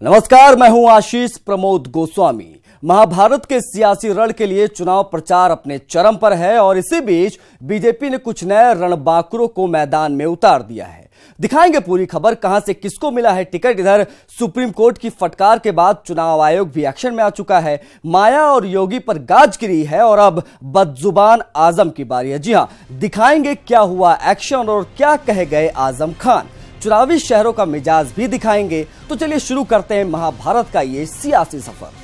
नमस्कार, मैं हूं आशीष प्रमोद गोस्वामी। महाभारत के सियासी रण के लिए चुनाव प्रचार अपने चरम पर है और इसी बीच बीजेपी ने कुछ नए रणबांकुरों को मैदान में उतार दिया है। दिखाएंगे पूरी खबर, कहां से किसको मिला है टिकट। इधर सुप्रीम कोर्ट की फटकार के बाद चुनाव आयोग भी एक्शन में आ चुका है। माया और योगी पर गाज गिरी है और अब बदजुबान आजम की बारी है। जी हां, दिखाएंगे क्या हुआ एक्शन और क्या कह गए आजम खान। चुनावी शहरों का मिजाज भी दिखाएंगे। तो चलिए शुरू करते हैं महाभारत का ये सियासी सफर।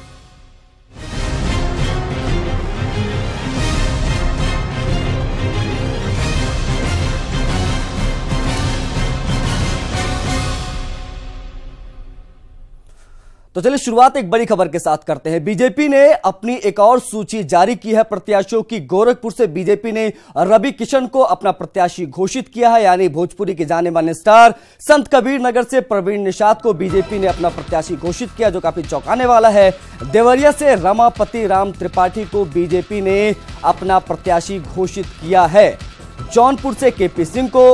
तो चलिए शुरुआत एक बड़ी खबर के साथ करते हैं। बीजेपी ने अपनी एक और सूची जारी की है प्रत्याशियों की। गोरखपुर से बीजेपी ने रवि किशन को अपना प्रत्याशी घोषित किया है, यानी भोजपुरी के जाने माने स्टार। संत कबीर नगर से प्रवीण निषाद को बीजेपी ने अपना प्रत्याशी घोषित किया, जो काफी चौंकाने वाला है। देवरिया से रमापति राम त्रिपाठी को बीजेपी ने अपना प्रत्याशी घोषित किया है। जौनपुर से केपी सिंह को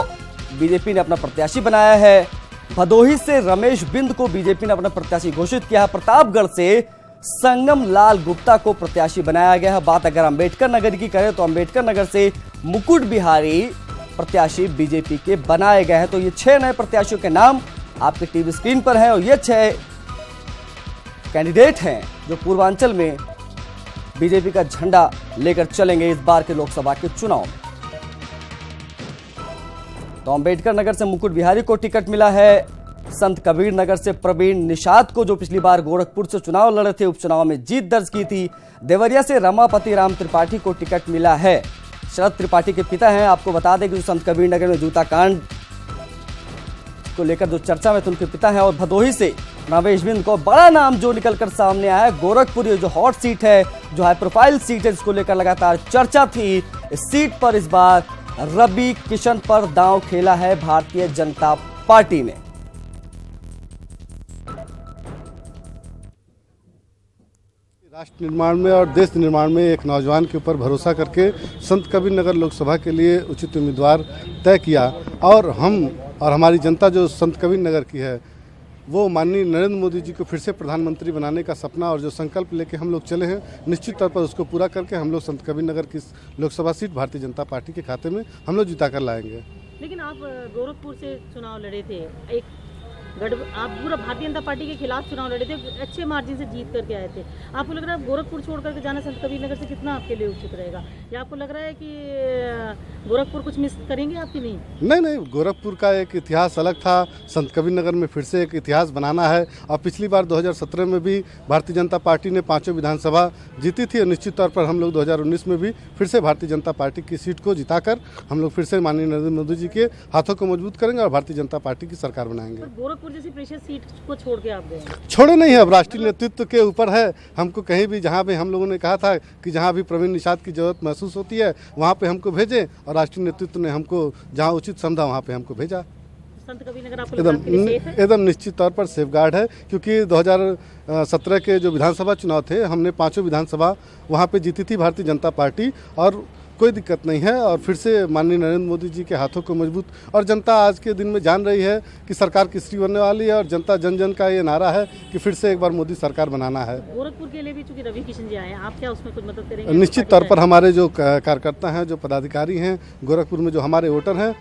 बीजेपी ने अपना प्रत्याशी बनाया है। भदोही से रमेश बिंद को बीजेपी ने अपना प्रत्याशी घोषित किया है। प्रतापगढ़ से संगम लाल गुप्ता को प्रत्याशी बनाया गया है। बात अगर अंबेडकर नगर की करें तो अंबेडकर नगर से मुकुट बिहारी प्रत्याशी बीजेपी के बनाए गए हैं। तो ये 6 नए प्रत्याशियों के नाम आपके टीवी स्क्रीन पर हैं और ये 6 कैंडिडेट हैं जो पूर्वांचल में बीजेपी का झंडा लेकर चलेंगे इस बार के लोकसभा के चुनाव में। तो अंबेडकर नगर से मुकुट बिहारी को टिकट मिला है। संत कबीर नगर से प्रवीण निषाद को, जो पिछली बार गोरखपुर से चुनाव लड़े थे, उपचुनाव में जीत दर्ज की थी। देवरिया से रमापति राम त्रिपाठी को टिकट मिला है। शरद त्रिपाठी के पिता हैं। आपको बता दें कि जो संत कबीर नगर में जूता कांड को लेकर जो चर्चा में थे उनके पिता हैं। और भदोही से रमेश बिंद को बड़ा नाम जो निकलकर सामने आया है। गोरखपुर ये जो हॉट सीट है, जो हाई प्रोफाइल सीट है, जिसको लेकर लगातार चर्चा थी, इस सीट पर इस बार रवि किशन पर दांव खेला है भारतीय जनता पार्टी ने। राष्ट्र निर्माण में और देश निर्माण में एक नौजवान के ऊपर भरोसा करके संत कबीर नगर लोकसभा के लिए उचित उम्मीदवार तय किया और हम और हमारी जनता जो संत कबीर नगर की है, वो माननीय नरेंद्र मोदी जी को फिर से प्रधानमंत्री बनाने का सपना और जो संकल्प लेके हम लोग चले हैं, निश्चित तौर पर उसको पूरा करके हम लोग संत कबीर नगर की लोकसभा सीट भारतीय जनता पार्टी के खाते में हम लोग जिता कर लाएंगे। लेकिन आप गोरखपुर से चुनाव लड़े थे, आप पूरा भारतीय जनता पार्टी के खिलाफ चुनाव लड़े थे, अच्छे मार्जिन से जीत करके आए थे। आपको लग रहा है गोरखपुर छोड़ करके जाना संत कबीर नगर से कितना आपके लिए उचित रहेगा, या आपको लग रहा है कि गोरखपुर कुछ मिस करेंगे आपकी? नहीं, गोरखपुर का एक इतिहास अलग था। संत कबीर नगर में फिर से एक इतिहास बनाना है। और पिछली बार 2017 में भी भारतीय जनता पार्टी ने 5 विधानसभा जीती थी और निश्चित तौर पर हम लोग 2019 में भी फिर से भारतीय जनता पार्टी की सीट को जिताकर हम लोग फिर से माननीय नरेंद्र मोदी जी के हाथों को मजबूत करेंगे और भारतीय जनता पार्टी की सरकार बनाएंगे। जैसी प्रेशर सीट को छोड़ के आप गए? छोड़े नहीं है, अब राष्ट्रीय नेतृत्व के ऊपर है। हमको कहीं भी जहां भी हम लोगों ने कहा था कि जहां भी प्रवीण निषाद की जरूरत महसूस होती है वहां पे हमको भेजें और राष्ट्रीय नेतृत्व ने हमको जहां उचित समझा वहां पे हमको भेजा। संत कबीर नगर आपको एकदम निश्चित तौर पर सेफ गार्ड है, क्योंकि 2017 के जो विधानसभा चुनाव थे हमने 5 विधानसभा वहाँ पे जीती थी भारतीय जनता पार्टी और कोई दिक्कत नहीं है। और फिर से माननीय नरेंद्र मोदी जी के हाथों को मजबूत, और जनता आज के दिन में जान रही है कि सरकार किसकी बनने वाली है और जनता जन जन का ये नारा है कि फिर से एक बार मोदी सरकार बनाना है। गोरखपुर के लिए भी चूंकि रवि किशन जी आए हैं, आप क्या उसमें कुछ मदद करेंगे? निश्चित तौर पर हमारे जो कार्यकर्ता हैं, जो पदाधिकारी हैं गोरखपुर में, जो हमारे वोटर हैं।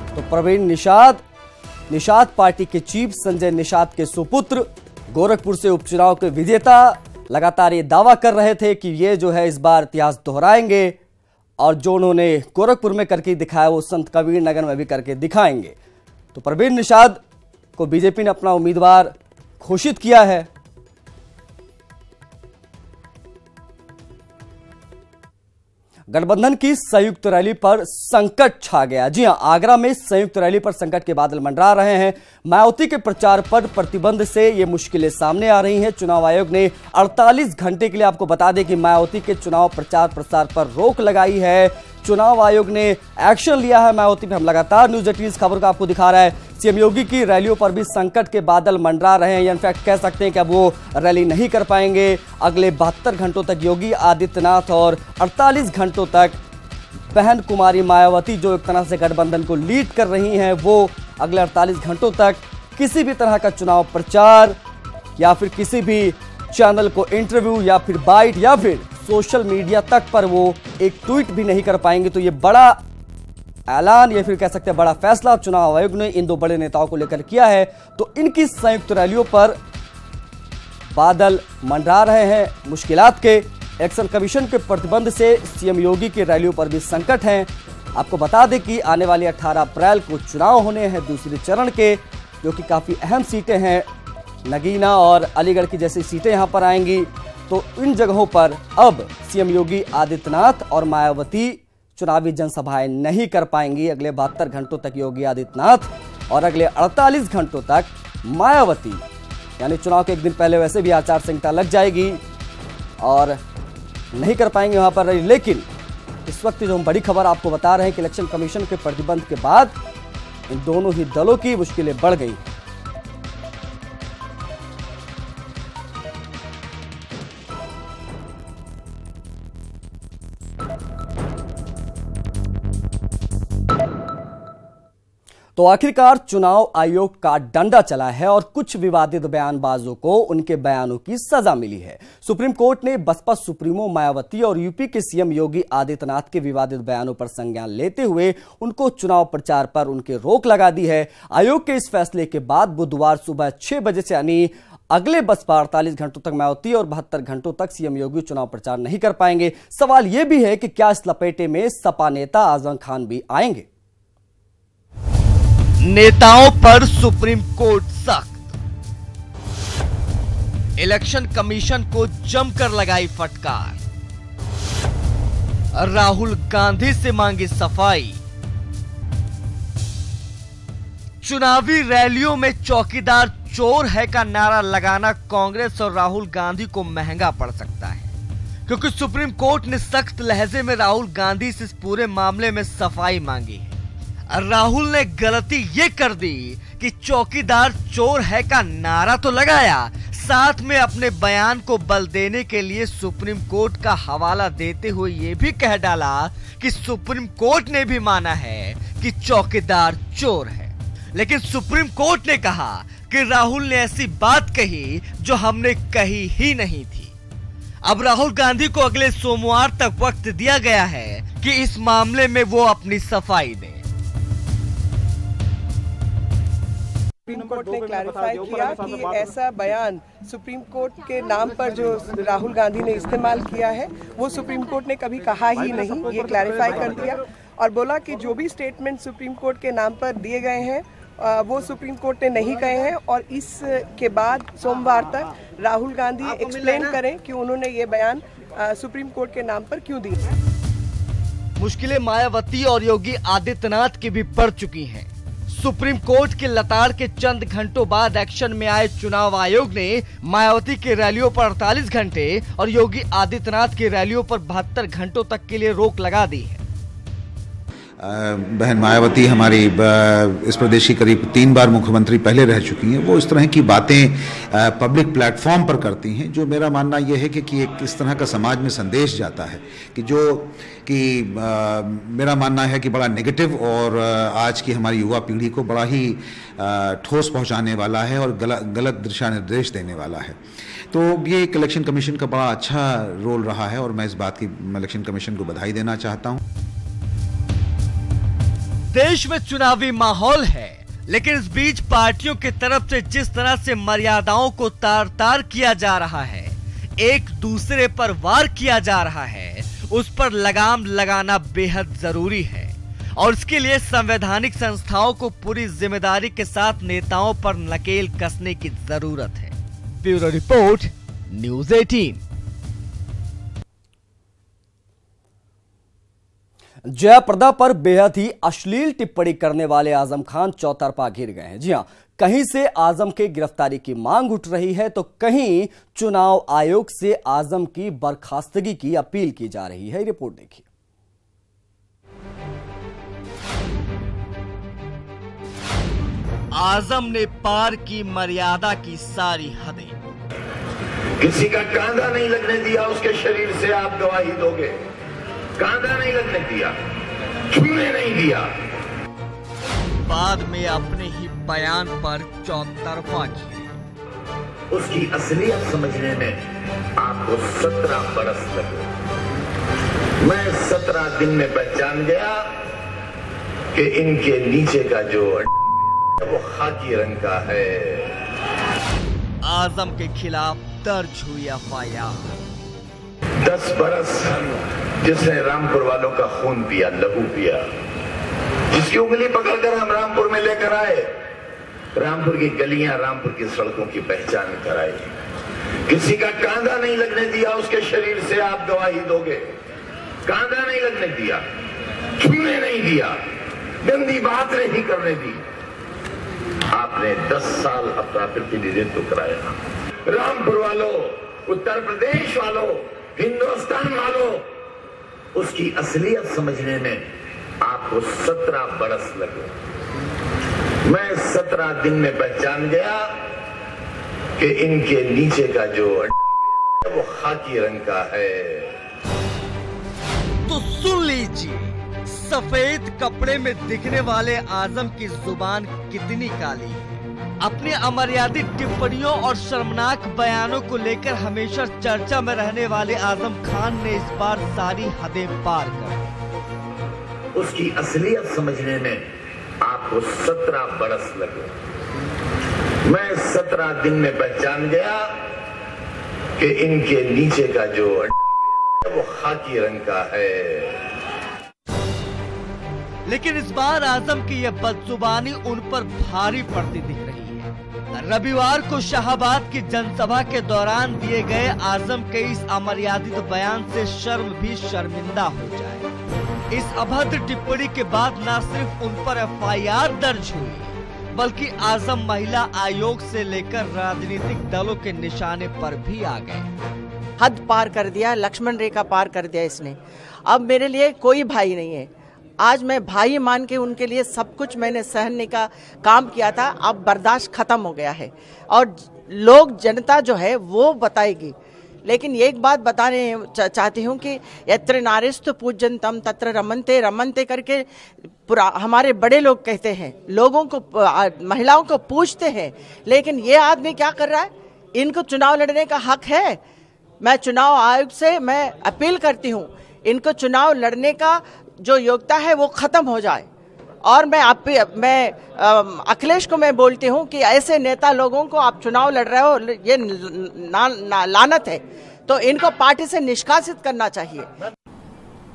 तो प्रवीण निषाद पार्टी के चीफ संजय निषाद के सुपुत्र, गोरखपुर से उपचुनाव के विजेता, लगातार ये दावा कर रहे थे कि ये जो है इस बार इतिहास दोहराएंगे और जो उन्होंने गोरखपुर में करके दिखाया वो संत कबीर नगर में भी करके दिखाएंगे। तो प्रवीण निषाद को बीजेपी ने अपना उम्मीदवार घोषित किया है। गठबंधन की संयुक्त रैली पर संकट छा गया। जी हां, आगरा में संयुक्त रैली पर संकट के बादल मंडरा रहे हैं। मायावती के प्रचार पर प्रतिबंध से ये मुश्किलें सामने आ रही हैं। चुनाव आयोग ने 48 घंटे के लिए, आपको बता दें कि मायावती के चुनाव प्रचार प्रसार पर रोक लगाई है। चुनाव आयोग ने एक्शन लिया है मायावती पे। हम लगातार न्यूज 18 इस खबर को आपको दिखा रहा है। सीएम योगी की रैलियों पर भी संकट के बादल मंडरा रहे हैं। इनफैक्ट कह सकते हैं कि अब वो रैली नहीं कर पाएंगे। अगले 72 घंटों तक योगी आदित्यनाथ और 48 घंटों तक बहन कुमारी मायावती, जो एक तरह से गठबंधन को लीड कर रही हैं, वो अगले 48 घंटों तक किसी भी तरह का चुनाव प्रचार या फिर किसी भी चैनल को इंटरव्यू या फिर बाइट या फिर सोशल मीडिया तक पर वो एक ट्वीट भी नहीं कर पाएंगे। तो ये बड़ा ऐलान या फिर कह सकते हैं बड़ा फैसला चुनाव आयोग ने इन दो बड़े नेताओं को लेकर किया है। तो इनकी संयुक्त रैलियों पर बादल मंडरा रहे हैं मुश्किलात के। इलेक्शन कमीशन के प्रतिबंध से सीएम योगी की रैलियों पर भी संकट है। आपको बता दें कि आने वाली 18 अप्रैल को चुनाव होने हैं दूसरे चरण के, जो कि काफी अहम सीटें हैं। नगीना और अलीगढ़ की जैसी सीटें यहां पर आएंगी। तो इन जगहों पर अब सीएम योगी आदित्यनाथ और मायावती चुनावी जनसभाएं नहीं कर पाएंगी। अगले 72 घंटों तक योगी आदित्यनाथ और अगले 48 घंटों तक मायावती, यानी चुनाव के एक दिन पहले वैसे भी आचार संहिता लग जाएगी और नहीं कर पाएंगे वहां पर। लेकिन इस वक्त जो हम बड़ी खबर आपको बता रहे हैं कि इलेक्शन कमीशन के प्रतिबंध के बाद इन दोनों ही दलों की मुश्किलें बढ़ गई। तो आखिरकार चुनाव आयोग का डंडा चला है और कुछ विवादित बयानबाजों को उनके बयानों की सजा मिली है। सुप्रीम कोर्ट ने बसपा सुप्रीमो मायावती और यूपी के सीएम योगी आदित्यनाथ के विवादित बयानों पर संज्ञान लेते हुए उनको चुनाव प्रचार पर उनके रोक लगा दी है। आयोग के इस फैसले के बाद बुधवार सुबह 6 बजे से यानी अगले बसपा 48 घंटों तक मायावती और 72 घंटों तक सीएम योगी चुनाव प्रचार नहीं कर पाएंगे। सवाल यह भी है कि क्या इस लपेटे में सपा नेता आजम खान भी आएंगे। नेताओं पर सुप्रीम कोर्ट सख्त, इलेक्शन कमीशन को जमकर लगाई फटकार, राहुल गांधी से मांगी सफाई, चुनावी रैलियों में चौकीदार चोर है का नारा लगाना कांग्रेस और राहुल गांधी को महंगा पड़ सकता है, क्योंकि सुप्रीम कोर्ट ने सख्त लहजे में राहुल गांधी से इस पूरे मामले में सफाई मांगी है। राहुल ने गलती ये कर दी कि चौकीदार चोर है का नारा तो लगाया, साथ में अपने बयान को बल देने के लिए सुप्रीम कोर्ट का हवाला देते हुए ये भी कह डाला कि सुप्रीम कोर्ट ने भी माना है कि चौकीदार चोर है। लेकिन सुप्रीम कोर्ट ने कहा कि राहुल ने ऐसी बात कही जो हमने कही ही नहीं थी। अब राहुल गांधी को अगले सोमवार तक वक्त दिया गया है कि इस मामले में वो अपनी सफाई दें। सुप्रीम कोर्ट ने क्लैरिफाई किया कि ऐसा बयान सुप्रीम कोर्ट के नाम पर जो राहुल गांधी ने इस्तेमाल किया है वो सुप्रीम कोर्ट ने कभी कहा ही नहीं। ये क्लैरिफाई कर दिया और बोला कि जो भी स्टेटमेंट सुप्रीम कोर्ट के नाम पर दिए गए हैं वो सुप्रीम कोर्ट ने नहीं कहे हैं और इसके बाद सोमवार तक राहुल गांधी एक्सप्लेन करें कि उन्होंने ये बयान सुप्रीम कोर्ट के नाम पर क्यों दी। मुश्किलें मायावती और योगी आदित्यनाथ की भी बढ़ चुकी हैं। सुप्रीम कोर्ट के लताड़ के चंद घंटों बाद एक्शन में आए चुनाव आयोग ने मायावती की रैलियों पर 48 घंटे और योगी आदित्यनाथ की रैलियों पर 72 घंटों तक के लिए रोक लगा दी है। बहन मायावती हमारी इस प्रदेश की करीब 3 बार मुख्यमंत्री पहले रह चुकी हैं। वो इस तरह की बातें पब्लिक प्लेटफॉर्म पर करती हैं जो मेरा मानना यह है कि एक इस तरह का समाज में संदेश जाता है कि मेरा मानना है कि बड़ा नेगेटिव और आज की हमारी युवा पीढ़ी को बड़ा ही ठोस पहुंचाने वाला है और गलत दिशा निर्देश देने वाला है। तो ये एक इलेक्शन कमीशन का बड़ा अच्छा रोल रहा है और मैं इस बात की इलेक्शन कमीशन को बधाई देना चाहता हूँ। देश में चुनावी माहौल है, लेकिन इस बीच पार्टियों की तरफ से जिस तरह से मर्यादाओं को तार-तार किया जा रहा है, एक दूसरे पर वार किया जा रहा है, उस पर लगाम लगाना बेहद जरूरी है और इसके लिए संवैधानिक संस्थाओं को पूरी जिम्मेदारी के साथ नेताओं पर नकेल कसने की जरूरत है। Bureau report, news 18। जयाप्रदा पर बेहद ही अश्लील टिप्पणी करने वाले आजम खान चौतरफा घिर गए हैं। जी हां, कहीं से आजम के गिरफ्तारी की मांग उठ रही है तो कहीं चुनाव आयोग से आजम की बर्खास्तगी की अपील की जा रही है। रिपोर्ट देखिए। आजम ने पार की मर्यादा की सारी हदें। किसी का कांधा नहीं लगने दिया उसके शरीर से, आप गवाही दोगे। कांधा नहीं लगने दिया, छूने नहीं दिया। बाद में अपने ही बयान पर चौतरफा घेरे। उसकी असलियत समझने में आपको 17 बरस लगे। मैं 17 दिन में पहचान गया कि इनके नीचे का जो वो खाकी रंग का है। आजम के खिलाफ दर्ज हुई FIR। 10 बरस जिसने रामपुर वालों का खून पिया, लहू पिया, जिसकी उंगली पकड़कर हम रामपुर में लेकर आए, रामपुर की गलियां, रामपुर की सड़कों की पहचान कराई, किसी का कांधा नहीं लगने दिया उसके शरीर से, आप गवाही दोगे। कांधा नहीं लगने दिया, छूने नहीं दिया, गंदी बात नहीं करने दी। आपने 10 साल अपना प्रतिनिधित्व कराया। रामपुर वालों, उत्तर प्रदेश वालों, हिंदुस्तान वालों, उसकी असलियत समझने में आपको 17 बरस लगे। मैं 17 दिन में पहचान गया कि इनके नीचे का जो वो खाकी रंग का है। तो सुन लीजिए, सफेद कपड़े में दिखने वाले आजम की जुबान कितनी काली है। अपने अमर्यादित टिप्पणियों और शर्मनाक बयानों को लेकर हमेशा चर्चा में रहने वाले आजम खान ने इस बार सारी हदें पार कर दी। उसकी असलियत समझने में आपको 17 बरस लगे। मैं 17 दिन में पहचान गया कि इनके नीचे का जो वो खाकी रंग का है। लेकिन इस बार आजम की यह बदजुबानी उन पर भारी पड़ती दिख रही है। रविवार को शाहबाद की जनसभा के दौरान दिए गए आजम के इस अमर्यादित बयान से शर्म भी शर्मिंदा हो जाए। इस अभद्र टिप्पणी के बाद न सिर्फ उन पर FIR दर्ज हुई, बल्कि आजम महिला आयोग से लेकर राजनीतिक दलों के निशाने पर भी आ गए। हद पार कर दिया, लक्ष्मण रेखा पार कर दिया इसने। अब मेरे लिए कोई भाई नहीं है। आज मैं भाई मान के उनके लिए सब कुछ मैंने सहने का काम किया था, अब बर्दाश्त खत्म हो गया है और लोग, जनता जो है वो बताएगी। लेकिन एक बात बताने चाहती हूँ कि यत्र नारीस्तु पूज्यंतम तत्र रमन्ते रमन्ते करके हमारे बड़े लोग कहते हैं, लोगों को, महिलाओं को पूछते हैं। लेकिन ये आदमी क्या कर रहा है? इनको चुनाव लड़ने का हक है। मैं चुनाव आयोग से मैं अपील करती हूँ, इनको चुनाव लड़ने का जो योग्यता है वो खत्म हो जाए। और मैं अखिलेश को मैं बोलती हूँ कि ऐसे नेता लोगों को आप चुनाव लड़ रहे हो, ये लानत है, तो इनको पार्टी से निष्कासित करना चाहिए।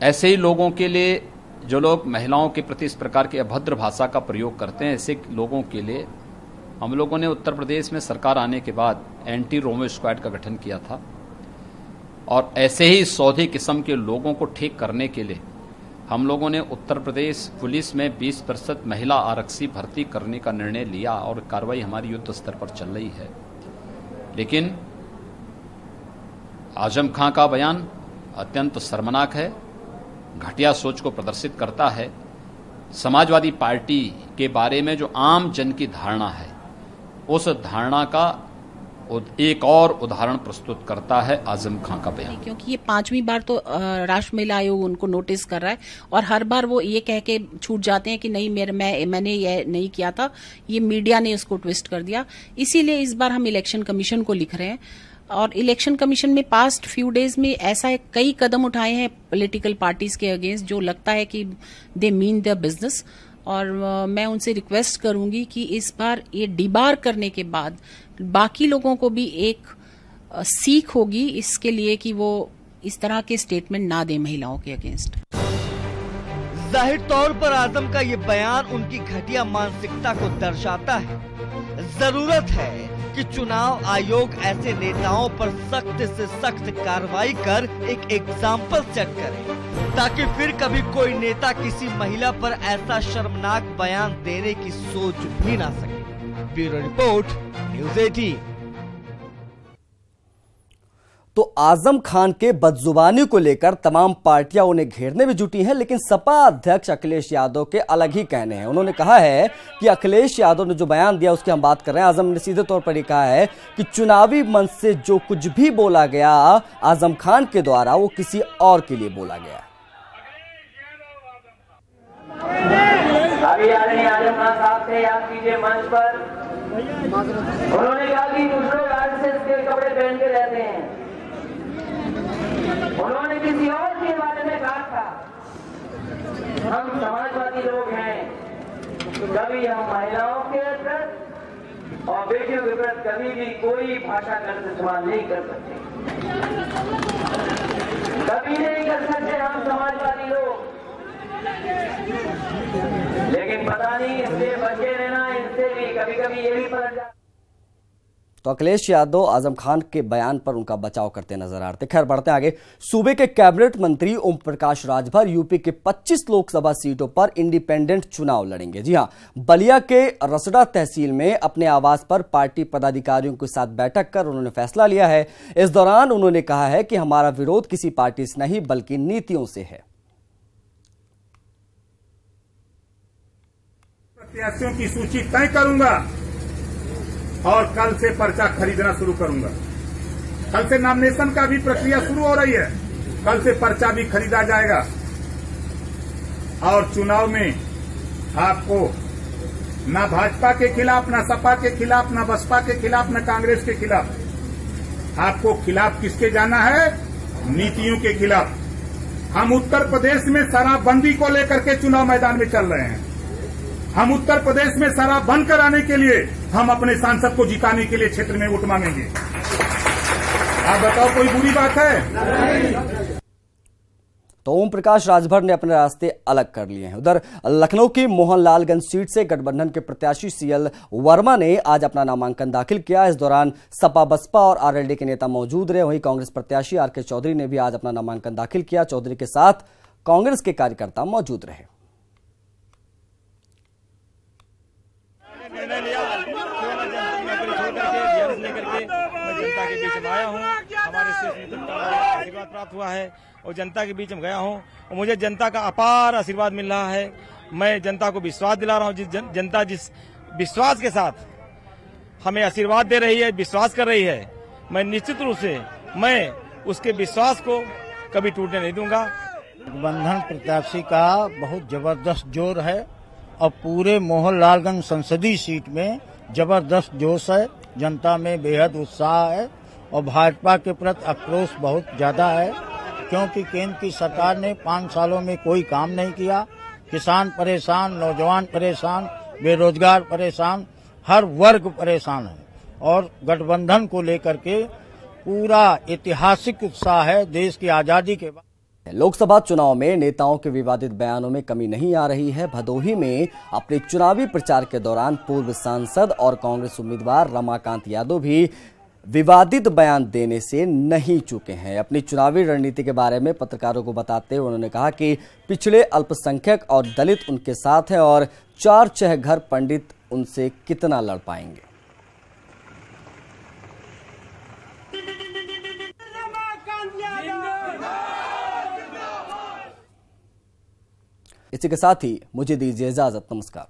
ऐसे ही लोगों के लिए, जो लोग महिलाओं के प्रति इस प्रकार की अभद्र भाषा का प्रयोग करते हैं, ऐसे लोगों के लिए हम लोगों ने उत्तर प्रदेश में सरकार आने के बाद एंटी रोमो स्क्वाड का गठन किया था और ऐसे ही सौदे किस्म के लोगों को ठीक करने के लिए हम लोगों ने उत्तर प्रदेश पुलिस में 20% महिला आरक्षी भर्ती करने का निर्णय लिया और कार्रवाई हमारी युद्ध स्तर पर चल रही है। लेकिन आजम खां का बयान अत्यंत शर्मनाक है, घटिया सोच को प्रदर्शित करता है। समाजवादी पार्टी के बारे में जो आम जन की धारणा है, उस धारणा का एक और उदाहरण प्रस्तुत करता है आजम खां का बयान। क्योंकि ये 5वीं बार तो राष्ट्रीय महिला आयोग उनको नोटिस कर रहा है और हर बार वो ये कह के छूट जाते हैं कि नहीं मैंने ये नहीं किया था, ये मीडिया ने उसको ट्विस्ट कर दिया। इसीलिए इस बार हम इलेक्शन कमीशन को लिख रहे हैं और इलेक्शन कमीशन में पास्ट फ्यू डेज में ऐसा कई कदम उठाए हैं पॉलिटिकल पार्टीज के अगेंस्ट जो लगता है कि दे मीन देयर बिजनेस। और मैं उनसे रिक्वेस्ट करूंगी कि इस बार ये डिबार करने के बाद बाकी लोगों को भी एक सीख होगी इसके लिए कि वो इस तरह के स्टेटमेंट ना दे महिलाओं के अगेंस्ट। जाहिर तौर पर आजम का ये बयान उनकी घटिया मानसिकता को दर्शाता है। जरूरत है कि चुनाव आयोग ऐसे नेताओं पर सख्त से सख्त कार्रवाई कर एक एग्जाम्पल सेट करे, ताकि फिर कभी कोई नेता किसी महिला पर ऐसा शर्मनाक बयान देने की सोच भी ना सके। Bureau report, news 18। तो आजम खान के बदजुबानी को लेकर तमाम पार्टियां उन्हें घेरने में जुटी हैं, लेकिन सपा अध्यक्ष अखिलेश यादव के अलग ही कहने हैं। उन्होंने कहा है कि अखिलेश यादव ने जो बयान दिया उसकी हम बात कर रहे हैं। आजम ने सीधे तौर पर कहा है कि चुनावी मंच से जो कुछ भी बोला गया आजम खान के द्वारा, वो किसी और के लिए बोला गया। अभी आदरणीय आजम खान साहब थे, याद कीजिए मंच पर, उन्होंने कहा कि कुछ लोग आरएसएस के कपड़े पहन के रहते हैं। उन्होंने किसी और के बारे में कहा था, हम समाजवादी लोग हैं, कभी हम महिलाओं के प्रति और बेटियों के प्रति कभी भी कोई भाषा का इस्तेमाल नहीं कर सकते, कभी नहीं कर सकते हम समाजवादी लोग। लेकिन पता नहीं इससे बचे रहना, इससे भी कभी कभी ये भी पलट जाता। तो अखिलेश यादव आजम खान के बयान पर उनका बचाव करते नजर आ रहे थे। खैर बढ़ते आगे। सूबे के कैबिनेट मंत्री ओम प्रकाश राजभर यूपी के 25 लोकसभा सीटों पर इंडिपेंडेंट चुनाव लड़ेंगे। जी हां, बलिया के रसड़ा तहसील में अपने आवास पर पार्टी पदाधिकारियों के साथ बैठक कर उन्होंने फैसला लिया है। इस दौरान उन्होंने कहा है कि हमारा विरोध किसी पार्टी से नहीं बल्कि नीतियों से है। प्रत्याशियों की सूची तय करूंगा और कल से पर्चा खरीदना शुरू करूंगा। कल से नॉमिनेशन का भी प्रक्रिया शुरू हो रही है, कल से पर्चा भी खरीदा जाएगा और चुनाव में आपको ना भाजपा के खिलाफ, ना सपा के खिलाफ, ना बसपा के खिलाफ, ना कांग्रेस के खिलाफ, आपको खिलाफ किसके जाना है? नीतियों के खिलाफ। हम उत्तर प्रदेश में शराबबंदी को लेकर के चुनाव मैदान में चल रहे हैं। हम उत्तर प्रदेश में शराब बंद कराने के लिए हम अपने सांसद को जिताने के लिए क्षेत्र में वोट मांगेंगे। आप बताओ, कोई बुरी बात है? तो ओम प्रकाश राजभर ने अपने रास्ते अलग कर लिए हैं। उधर लखनऊ की मोहनलालगंज सीट से गठबंधन के प्रत्याशी सीएल वर्मा ने आज अपना नामांकन दाखिल किया। इस दौरान सपा बसपा और आरएलडी के नेता मौजूद रहे। वहीं कांग्रेस प्रत्याशी आरके चौधरी ने भी आज अपना नामांकन दाखिल किया। चौधरी के साथ कांग्रेस के कार्यकर्ता मौजूद रहे। निर्णय लिया लेकर के मैं जनता के बीच में आया हूँ। हमारे आशीर्वाद प्राप्त हुआ है और जनता के बीच में गया हूँ और मुझे जनता का अपार आशीर्वाद मिल रहा है। मैं जनता को विश्वास दिला रहा हूँ। जनता जिस विश्वास के साथ हमें आशीर्वाद दे रही है, विश्वास कर रही है, मैं निश्चित रूप से मैं उसके विश्वास को कभी टूटने नहीं दूंगा। गठबंधन प्रत्याशी का बहुत जबरदस्त जोर है और पूरे मोहनलालगंज संसदीय सीट में जबरदस्त जोश है। जनता में बेहद उत्साह है और भाजपा के प्रति आक्रोश बहुत ज्यादा है, क्योंकि केंद्र की सरकार ने 5 सालों में कोई काम नहीं किया। किसान परेशान, नौजवान परेशान, बेरोजगार परेशान, हर वर्ग परेशान है और गठबंधन को लेकर के पूरा ऐतिहासिक उत्साह है। देश की आजादी के बाद लोकसभा चुनाव में नेताओं के विवादित बयानों में कमी नहीं आ रही है। भदोही में अपने चुनावी प्रचार के दौरान पूर्व सांसद और कांग्रेस उम्मीदवार रमाकांत यादव भी विवादित बयान देने से नहीं चूके हैं। अपनी चुनावी रणनीति के बारे में पत्रकारों को बताते हुए उन्होंने कहा कि पिछड़े, अल्पसंख्यक और दलित उनके साथ हैं और 4 घर पंडित उनसे कितना लड़ पाएंगे। इसी के साथ ही मुझे दीजिए इजाजत। नमस्कार।